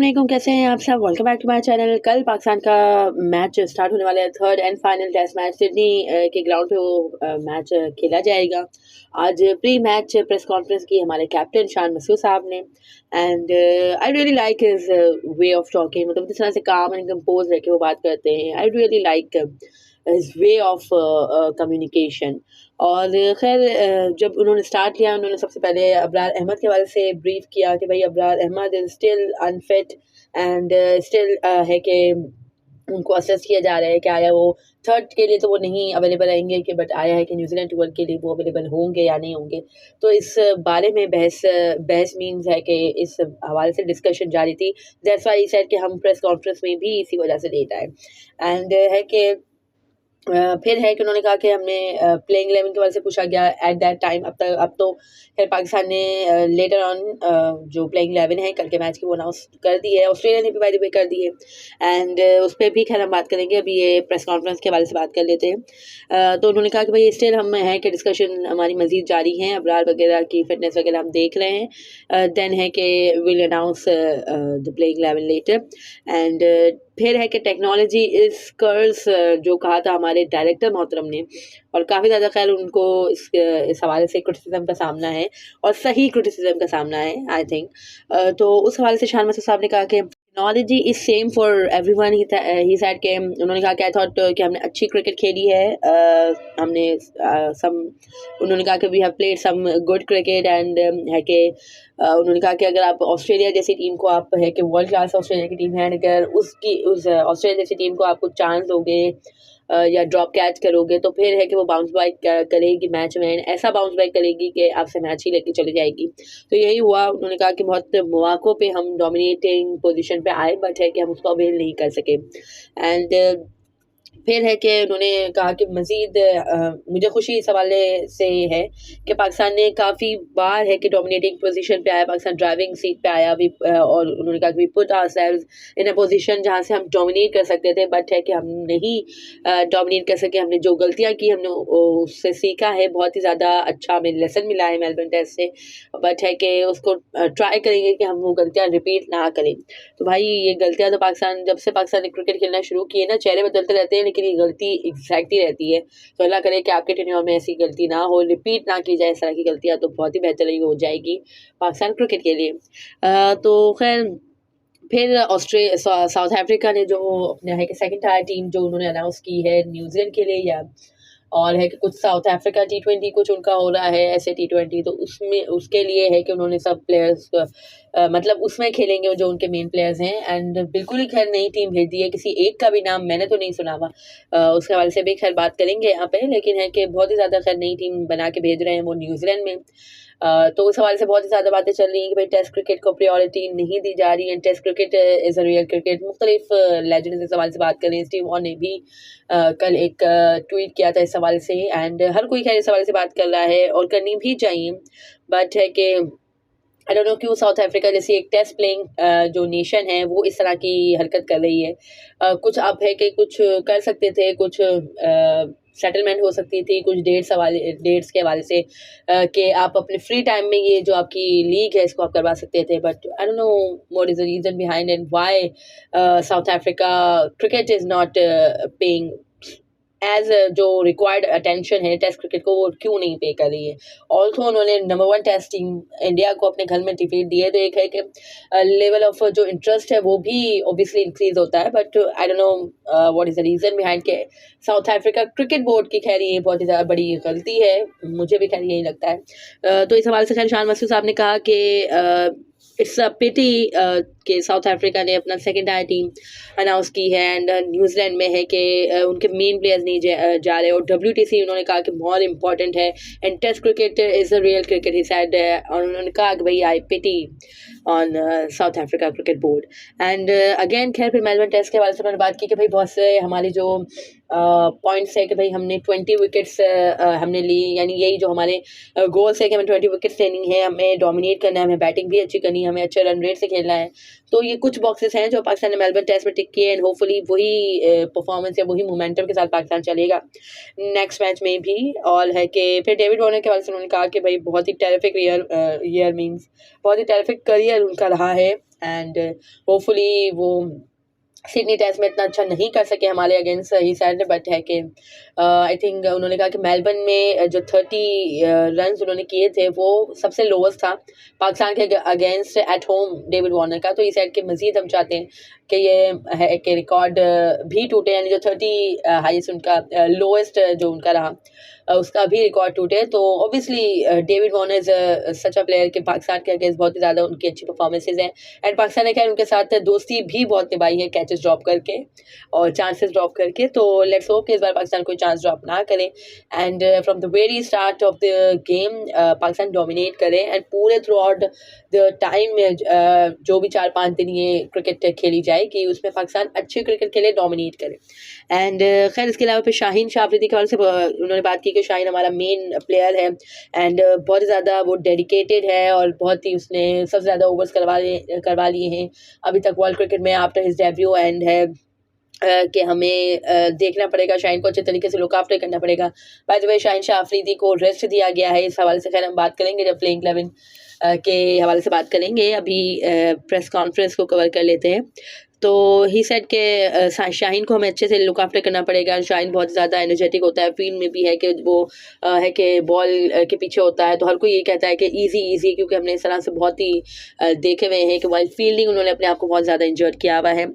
अस्सलाम, कैसे हैं आप सब। Welcome back to my channel. कल पाकिस्तान का मैच स्टार्ट होने वाला है, third and final test match Sydney के ग्राउंड पे वो मैच खेला जाएगा। आज प्री मैच प्रेस कॉन्फ्रेंस की हमारे कैप्टन शान मसूद साहब ने, and I really like his way of talking. मतलब जिस तरह से काम एंड कंपोज रह के वो बात करते हैं, I really like his way of communication. और खैर जब उन्होंने स्टार्ट किया, उन्होंने सबसे पहले अबरार अहमद के बारे से ब्रीफ किया कि भाई Abrar Ahmed is still unfit and still है कि उनको असेस किया जा रहा है कि आया वो थर्ड के लिए तो वो नहीं अवेलेबल रहेंगे, कि बट आया है कि न्यूजीलैंड टूर के लिए वो अवेलेबल होंगे या नहीं होंगे। तो इस बारे में बहस मीन्स है कि इस हवाले से डिस्कशन जारी थी। दैट्स व्हाई ही सेड कि हम प्रेस कॉन्फ्रेंस में भी इसी वजह से लेट आए। एंड है कि फिर है कि उन्होंने कहा कि हमने प्लेइंग 11 के बारे से पूछा गया एट दैट टाइम। अब तो खैर पाकिस्तान ने लेटर ऑन जो प्लेइंग 11 है कल के मैच की वो अनाउंस कर दी है। ऑस्ट्रेलिया ने भी बाय द वे कर दी है, एंड उस पर भी खैर हम बात करेंगे। अभी ये प्रेस कॉन्फ्रेंस के हवाले से बात कर लेते हैं। तो उन्होंने कहा कि भाई स्टिल हम हैं कि डिस्कशन हमारी मज़ीद जारी हैं, अबरार वगैरह की फिटनेस वगैरह हम देख रहे हैं। देन है कि will announce the playing 11 later. And फिर है कि टेक्नोलॉजी इज कर्स जो कहा था हमारे डायरेक्टर मोहतरम ने, और काफ़ी ज़्यादा खैर उनको इस हवाले से क्रिटिसिज्म का सामना है, और सही क्रिटिसिज्म का सामना है आई थिंक। तो उस हवाले से शान मसूद साहब ने कहा कि technology is same for everyone. He said के उन्होंने कहा कि आई थॉट कि हमने अच्छी क्रिकेट खेली है। हमने सम उन्होंने कहा कि we have played some good cricket, and है कि उन्होंने कहा कि अगर आप ऑस्ट्रेलिया जैसी टीम को, आप है कि वर्ल्ड क्लास ऑस्ट्रेलिया की टीम है, अगर उस ऑस्ट्रेलिया जैसी टीम को आपको चांस दोगे या ड्रॉप कैच करोगे, तो फिर है कि वो बाउंस बैक करेगी मैच में, ऐसा बाउंस बैक करेगी कि आपसे मैच ही लेके चली जाएगी। तो यही हुआ। उन्होंने कहा कि बहुत मौक़ों पे हम डोमिनेटिंग पोजीशन पे आए, बट है कि हम उसको अवेल नहीं कर सके। एंड फिर है कि उन्होंने कहा कि मज़ीद मुझे खुशी इस हवाले से है कि पाकिस्तान ने काफ़ी बार है कि डोमिनेटिंग पोजीशन पे आया, पाकिस्तान ड्राइविंग सीट पे आया भी। और उन्होंने कहा कि we put ourselves in a position जहाँ से हम डोमिनेट कर सकते थे, बट है कि हम नहीं डोमिनेट कर सके। हमने जो गलतियाँ की हमने उससे सीखा है, बहुत ही ज़्यादा अच्छा हमें लेसन मिला है मेलबर्न टेस्ट से, बट है कि उसको ट्राई करेंगे कि हम वो गलतियाँ रिपीट ना करें। तो भाई ये गलतियाँ तो पाकिस्तान, जब से पाकिस्तान ने क्रिकेट खेलना शुरू किए ना, चेहरे बदलते रहते हैं लेकिन ये गलती एग्जैक्ट ही रहती है। तो अल्लाह करे कि आपके टेन्योर में ऐसी गलती ना हो, रिपीट ना की जाए इस तरह की गलतियाँ, तो बहुत ही बेहतर हो जाएगी पाकिस्तान क्रिकेट के लिए। तो खैर फिर साउथ अफ्रीका ने जो अपने है कि सेकंड टायर टीम जो उन्होंने अनाउंस की है न्यूजीलैंड के लिए, या और है कि कुछ साउथ अफ्रीका T20 कुछ उनका हो रहा है ऐसे T20, तो उसमें उसके लिए है कि उन्होंने सब प्लेयर्स मतलब उसमें खेलेंगे जो उनके मेन प्लेयर्स हैं। एंड बिल्कुल ही खैर नई टीम भेज दी है, किसी एक का भी नाम मैंने तो नहीं सुना हुआ। उसके हवाले से भी खैर बात करेंगे यहाँ पे, लेकिन है कि बहुत ही ज़्यादा खैर नई टीम बना के भेज रहे हैं वो न्यूजीलैंड में। तो उस हवाले से बहुत ही ज़्यादा बातें चल रही हैं कि भाई टेस्ट क्रिकेट को प्रायोरिटी नहीं दी जा रही है, test cricket is a real cricket. मुख्तलिफ लेजेंड्स इस हवाले से बात कर रहे हैं। स्टीव वॉर ने भी कल एक ट्वीट किया था इस हवाले से, एंड हर कोई खैर इस हवाले से बात कर रहा है और करनी भी चाहिए। बट है कि आई डोंट नो क्यों साउथ अफ्रीका जैसी एक टेस्ट प्लेइंग जो नेशन है वो इस तरह की हरकत कर रही है। कुछ आप है कि कुछ कर सकते थे, कुछ सेटलमेंट हो सकती थी, कुछ डेट्स के हवाले से कि आप अपने फ्री टाइम में ये जो आपकी लीग है इसको आप करवा सकते थे। But I don't know what is the reason behind and why South Africa cricket is not paying as जो रिक्वायर्ड अटेंशन है टेस्ट क्रिकेट को, वो क्यों नहीं पे कर रही है। ऑल्सो उन्होंने नंबर 1 टेस्ट टीम इंडिया को अपने घर में डिफीट दी है, तो एक है कि लेवल ऑफ जो इंटरेस्ट है वो भी ऑब्वियसली इंक्रीज होता है। But I don't know what is the reason behind के साउथ अफ्रीका क्रिकेट बोर्ड की खैर ये बहुत ही ज़्यादा बड़ी गलती है, मुझे भी खैर यही लगता है। तो इस हवाले से खैर शान मसूद साहब ने कहा कि इट्स अ पिटी कि साउथ अफ्रीका ने अपना सेकंड टायर टीम अनाउंस की है, एंड न्यूजीलैंड में है कि उनके मेन प्लेयर्स नहीं जा रहे, और WTC उन्होंने कहा कि बहुत इंपॉर्टेंट है, and test cricket is a real cricket he said. और उन्होंने कहा कि भाई I pity on South Africa cricket board. And again खैर फिर मेलबर्न टेस्ट के बारे में उन्होंने बात की कि भाई बहुत से हमारे जो पॉइंट्स है कि भाई हमने 20 विकेट्स हमने ली, यानी यही जो हमारे गोल्स है कि हमें 20 विकेट्स लेनी है, हमें डोमिनेट करना है, हमें बैटिंग भी अच्छी करनी है, हमें अच्छे रन रेट से खेलना है। तो ये कुछ बॉक्सेस हैं जो पाकिस्तान ने मेलबर्न टेस्ट में टिक किए, एंड होपफुली वही परफॉर्मेंस या वही मोमेंटम के साथ पाकिस्तान चलेगा नेक्स्ट मैच में भी। और है कि फिर डेविड वार्नर के बारे में उन्होंने कहा कि भाई बहुत ही टेरिफिक ईयर मीन्स बहुत ही टेरिफिक करियर उनका रहा है, एंड होपफुली वो सिडनी टेस्ट में इतना अच्छा नहीं कर सके हमारे अगेंस्ट ही सैड, बट है कि आई थिंक उन्होंने कहा कि मेलबर्न में जो 30 रन उन्होंने किए थे वो सबसे लोवेस्ट था पाकिस्तान के against at home David Warner का। तो इस साइड के मज़ीद हम चाहते हैं कि ये है कि रिकॉर्ड भी टूटे, यानी जो 30 हाईएस्ट उनका लोएस्ट जो उनका रहा उसका भी रिकॉर्ड टूटे। तो obviously David Warner is such a player कि पाकिस्तान के अगेंस्ट बहुत ही ज़्यादा उनकी अच्छी परफॉर्मेंसेज हैं, एंड पाकिस्तान ने खैर उनके साथ दोस्ती भी बहुत निभाई है कैचेस ड्रॉप करके और चांसेस ड्रॉप करके। तो लेट्स होप कि इस बार पाकिस्तान कोई चांस ड्रॉप ना करे and from the very start of the game Pakistan dominate करे एंड पूरे थ्रू आउट द टाइम में जो भी 4-5 दिन ये क्रिकेट खेली जाएगी उसमें पाकिस्तान अच्छे क्रिकेट खेले, डोमिनेट करे। एंड खैर इसके अलावा फिर शाहीन शाह अफरीदी के हवाले से उन्होंने बात की कि शाहीन हमारा मेन प्लेयर है एंड बहुत ज़्यादा वो डेडिकेटेड है और बहुत ही उसने सबसे ज़्यादा ओवर्स करवा लिए हैं अभी तक वर्ल्ड क्रिकेट में आफ्टर हिज डेब्यू, एंड है कि हमें देखना पड़ेगा, शाहीन को अच्छे तरीके से लुक आफ्टर करना पड़ेगा। By the way Shaheen Shah Afridi को रेस्ट दिया गया है, इस हवाले से खैर हम बात करेंगे जब प्लेइंग 11 के हवाले से बात करेंगे। अभी प्रेस कॉन्फ्रेंस को कवर कर लेते हैं। तो ही सेड के शाहीन को हमें अच्छे से लुक आफ्टर करना पड़ेगा। शाहीन बहुत ज़्यादा एनर्जेटिक होता है, फील्ड में भी है कि वो है कि बॉल के पीछे होता है तो हर कोई यही कहता है कि इजी क्योंकि हमने इस तरह से बहुत ही देखे हुए हैं कि वाइल फील्डिंग उन्होंने अपने आप को बहुत ज़्यादा इंजर्ड किया हुआ है।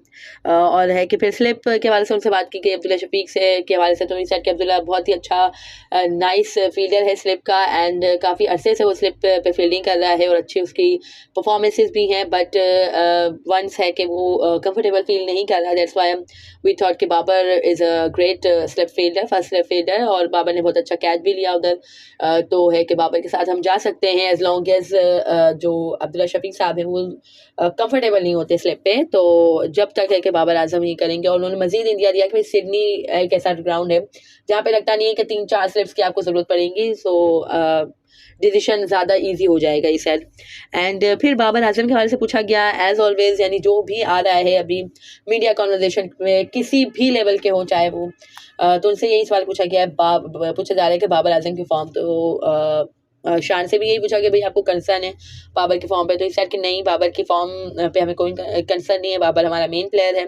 और है कि फिर स्लिप के हवाले से उनसे बात की गई अब्दुल्ला शफीक से के हवाले से, तो ही सेड कि अब्दुल्ला बहुत ही अच्छा नाइस फील्डर है स्लिप का एंड काफ़ी अरसे से वो स्लिप पे फील्डिंग कर रहा है और अच्छी उसकी परफॉर्मेंसेज भी हैं, बट वंस है कि वो कंफर्टेबल फील नहीं कर रहा। दैट्स व्हाई वी थॉट कि Babar is a great slip fielder, first slip fielder, और बाबर ने बहुत अच्छा कैच भी लिया उधर। तो है कि बाबर के साथ हम जा सकते हैं एज लॉन्ग एज जो अब्दुल्ला शफीक साहब हैं वो कंफर्टेबल नहीं होते स्लिप पे, तो जब तक है कि बाबर आजम ही करेंगे। और उन्होंने मजीद इंडिया दिया कि सिडनी एक ऐसा ग्राउंड है जहाँ पे लगता नहीं है कि 3-4 स्लिप्स की आपको ज़रूरत पड़ेगी, सो डिसीशन ज़्यादा इजी हो जाएगा इस साइड। एंड फिर बाबर आजम के हवाले से पूछा गया एज ऑलवेज, यानी जो भी आ रहा है अभी मीडिया कॉन्वर्जेशन में किसी भी लेवल के हो चाहे वो तो उनसे यही सवाल पूछा गया है, पूछा जा रहा है कि बाबर आजम की फॉर्म, तो शान से भी यही पूछा कि भाई आपको कंसर्न है बाबर की फॉर्म पे, तो इस साइड कि नहीं बाबर की फॉर्म पे हमें कोई कंसर्न नहीं है, बाबर हमारा मेन प्लेयर है।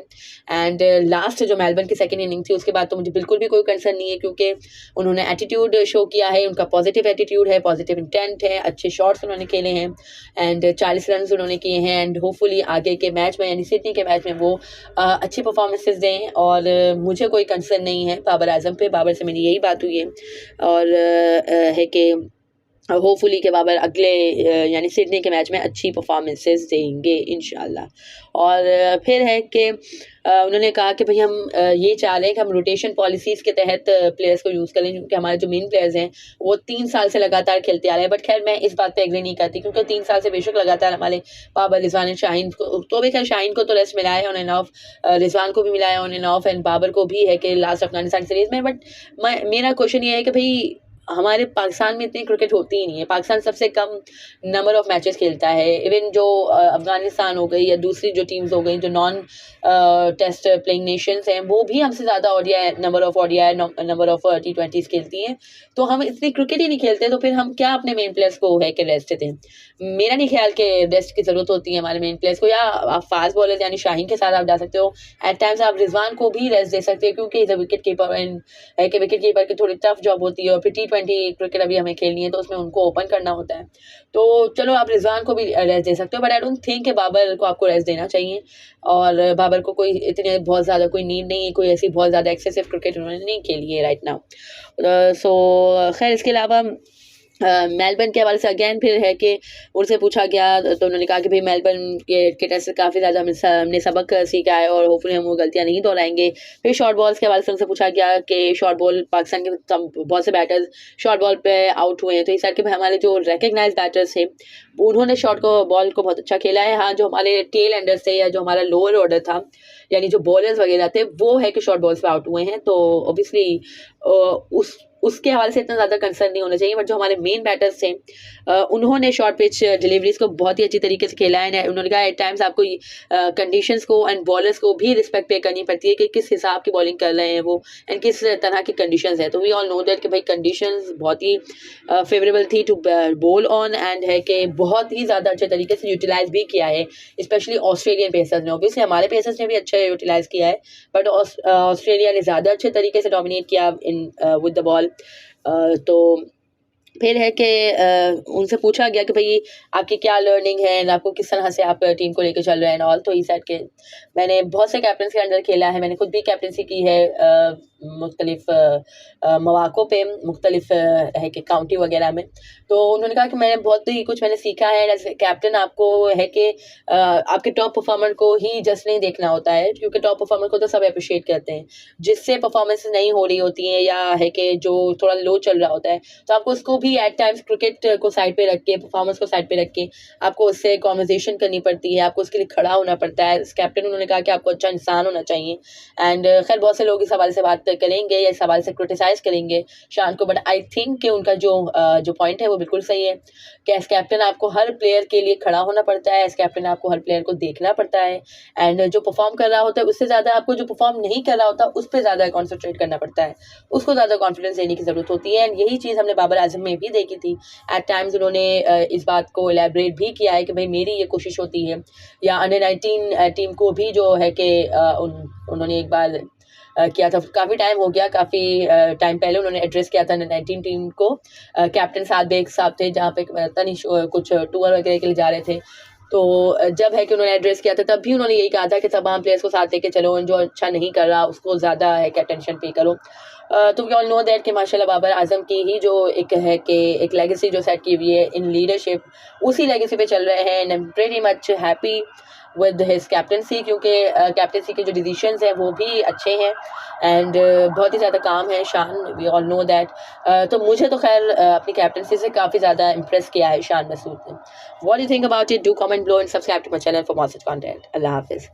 एंड लास्ट जो मेलबर्न की सेकंड इनिंग थी उसके बाद तो मुझे बिल्कुल भी कोई कंसर्न नहीं है क्योंकि उन्होंने एटीट्यूड शो किया है, उनका पॉजिटिव एटीट्यूड है, पॉजिटिव इंटेंट है, अच्छे शॉट्स उन्होंने खेले हैं एंड 40 रन उन्होंने किए हैं एंड होपफुली आगे के मैच में यानी सिडनी के मैच में वो अच्छी परफॉर्मेंसेज दें और मुझे कोई कंसर्न नहीं है बाबर आजम पे। बाबर से मेरी यही बात हुई है और है कि होपफुली के बाबर अगले यानी सिडनी के मैच में अच्छी परफॉर्मेंसेस देंगे इंशाल्लाह। और फिर है कि उन्होंने कहा कि भाई हम ये चाह रहे हैं कि हम रोटेशन पॉलिसीज़ के तहत प्लेयर्स को यूज़ करें क्योंकि हमारे जो मेन प्लेयर्स हैं वो 3 साल से लगातार खेलते आ रहे हैं। बट खैर मैं इस बात पे एग्री नहीं करती क्योंकि 3 साल से बेशक लगातार हमारे बाबर, रिजवान, शाहीन को तो भी खैर शाहीन को तो रेस्ट मिला है ऑन एंड ऑफ, रिजवान को भी मिला है on and off, and Babar को भी है कि लास्ट अफगानिस्तान सीरीज़ में। बट मेरा क्वेश्चन ये है कि भाई हमारे पाकिस्तान में इतनी क्रिकेट होती ही नहीं है, पाकिस्तान सबसे कम नंबर ऑफ मैचेस खेलता है। इवन जो अफगानिस्तान हो गई या दूसरी जो टीम्स हो गई जो नॉन टेस्ट प्लेइंग नेशंस हैं वो भी हमसे ज़्यादा number of number of T20s खेलती हैं, तो हम इतनी क्रिकेट ही नहीं खेलते, तो फिर हम क्या अपने मेन प्लेयर्स को है कि रेस्ट दें। मेरा नहीं ख्याल कि रेस्ट की ज़रूरत होती है हमारे मेन प्लेयर्स को, या आप फास्ट बॉलर यानी शाहीन के साथ आप जा सकते हो, एट टाइम्स आप रिजवान को भी रेस्ट दे सकते हो क्योंकि is a wicket keeper and है कि विकेट कीपर की थोड़ी टफ जॉब होती है और फिर T20 क्रिकेट अभी हमें खेलनी है तो उसमें उनको ओपन करना होता है, तो चलो आप रिजवान को भी रेस्ट दे सकते हो, बट आई डोंट थिंक कि बाबर को आपको रेस्ट देना चाहिए। और बाबर को कोई इतने बहुत ज़्यादा कोई नीड नहीं है, कोई ऐसी बहुत ज़्यादा एक्सेसिव क्रिकेट उन्होंने नहीं खेली है राइट नाउ। सो खैर इसके अलावा मेलबर्न के हवाले से अगेन फिर है कि उनसे पूछा गया तो उन्होंने कहा कि भाई मेलबर्न के टेस्ट से काफ़ी ज़्यादा हमने सबक सीखा है और होपफुली हम वो गलतियाँ नहीं दोहराएंगे। फिर शॉर्ट बॉल्स के हवाले से उनसे पूछा गया कि शॉर्ट बॉल पाकिस्तान के बहुत से बैटर्स शॉर्ट बॉल पे आउट हुए हैं, तो इस साइड के भाई हमारे जो रिकग्नाइज बैटर्स थे उन्होंने शॉर्ट बॉल को बहुत अच्छा खेला है। हाँ, जो हमारे टेल एंडर्स थे या जो हमारा लोअर ऑर्डर था यानी जो बॉलर्स वगैरह थे वो है कि शॉर्ट बॉल्स पे आउट हुए हैं, तो ऑब्वियसली उसके हवाले से इतना ज़्यादा कंसर्न नहीं होना चाहिए, बट जो हमारे मेन बैटर्स थे उन्होंने शॉर्ट पिच डिलीवरीज को बहुत ही अच्छी तरीके से खेला है। उन्होंने कहा एट टाइम्स आपको कंडीशंस को एंड बॉलर्स को भी रिस्पेक्ट पे करनी पड़ती है कि किस हिसाब की बॉलिंग कर रहे हैं वो एंड किस तरह की कंडीशंस है। तो वी ऑल नो दैट कि भाई कंडीशंस बहुत ही फेवरेबल थी टू बोल ऑन एंड है कि बहुत ही ज़्यादा अच्छे तरीके से यूटिलाइज भी किया है, स्पेशली ऑस्ट्रेलियन पेसर्स ने। ऑब्वियसली हमारे पेसर्स ने भी अच्छा यूटिलाइज किया है, बट ऑस्ट्रेलिया ने ज़्यादा अच्छे तरीके से डोमिनेट किया इन विद द बॉल। तो फिर है कि उनसे पूछा गया कि भाई आपकी क्या लर्निंग है एंड आपको किस तरह से आप टीम को लेकर चल रहे हैं ऑल। तो ही सेड के मैंने बहुत से कैप्टन के अंडर खेला है, मैंने खुद भी कैप्टनसी की है मुख्तलिफ मौक़ों पे, मुख्तलिफ है कि काउंटी वगैरह में। तो उन्होंने कहा कि मैंने बहुत ही कुछ मैंने सीखा है। एज कैप्टन आपको है कि आपके टॉप परफॉर्मर को ही जस्ट नहीं देखना होता है, क्योंकि टॉप परफॉर्मर को तो सब अप्रिशिएट करते हैं। जिससे परफॉर्मेंस नहीं हो रही होती है या है कि जो थोड़ा लो चल रहा होता है, तो आपको उसको भी एट टाइम्स क्रिकेट को साइड पे रख के, परफॉर्मेंस को साइड पे रख के आपको उससे कॉन्वर्जेशन करनी पड़ती है, आपको उसके लिए खड़ा होना पड़ता है। कैप्टन उन्होंने कहा कि आपको अच्छा इंसान होना चाहिए। एंड खैर बहुत से लोग इस हवाले से बात करेंगे या इस हवाले से क्रिटिसाइज करेंगे शान को, बट आई थिंक कि उनका जो पॉइंट है वो बिल्कुल सही है कि एज कैप्टन आपको हर प्लेयर के लिए खड़ा होना पड़ता है, एज कैप्टन आपको हर प्लेयर को देखना पड़ता है एंड जो परफॉर्म कर रहा होता है उससे ज़्यादा आपको जो परफॉर्म नहीं कर रहा होता उस पर ज़्यादा कॉन्सेंट्रेट करना पड़ता है, उसको ज़्यादा कॉन्फिडेंस देने की ज़रूरत होती है। एंड यही चीज़ हमने बाबर आजम में भी देखी थी। एट टाइम्स उन्होंने इस बात को एलैबोरेट भी किया है कि भाई मेरी ये कोशिश होती है, या अंडर-19 टीम को भी जो है कि उन्होंने एक बार किया था, काफ़ी टाइम हो गया, काफ़ी टाइम पहले उन्होंने एड्रेस किया था अंडर-19 टीम को। कैप्टन साद बेग साहब थे, जहाँ पे पता नहीं कुछ टूर वगैरह के लिए जा रहे थे। तो जब है कि उन्होंने एड्रेस किया था तब भी उन्होंने यही कहा था कि तमाम प्लेयर्स को साथ लेके चलो, जो अच्छा नहीं कर रहा उसको ज़्यादा है कि अटेंशन पे करो। तो वी ऑल नो दैट कि माशाल्लाह बाबर आजम की ही जो एक है कि एक लेगेसी जो सेट की हुई है इन लीडरशिप, उसी लेगेसी पे चल रहे हैं। And I am pretty much happy with his captaincy, क्योंकि कैप्टनसी के जो डिसीजंस हैं वो भी अच्छे हैं एंड बहुत ही ज़्यादा काम है शान, वी ऑल नो दैट। तो मुझे तो खैर अपनी कैप्टनसी से काफ़ी ज़्यादा इम्प्रेस किया है शान मसूद ने। What do you think about it? Do comment below and subscribe to my channel for more such content. अल्लाह हाफिज़।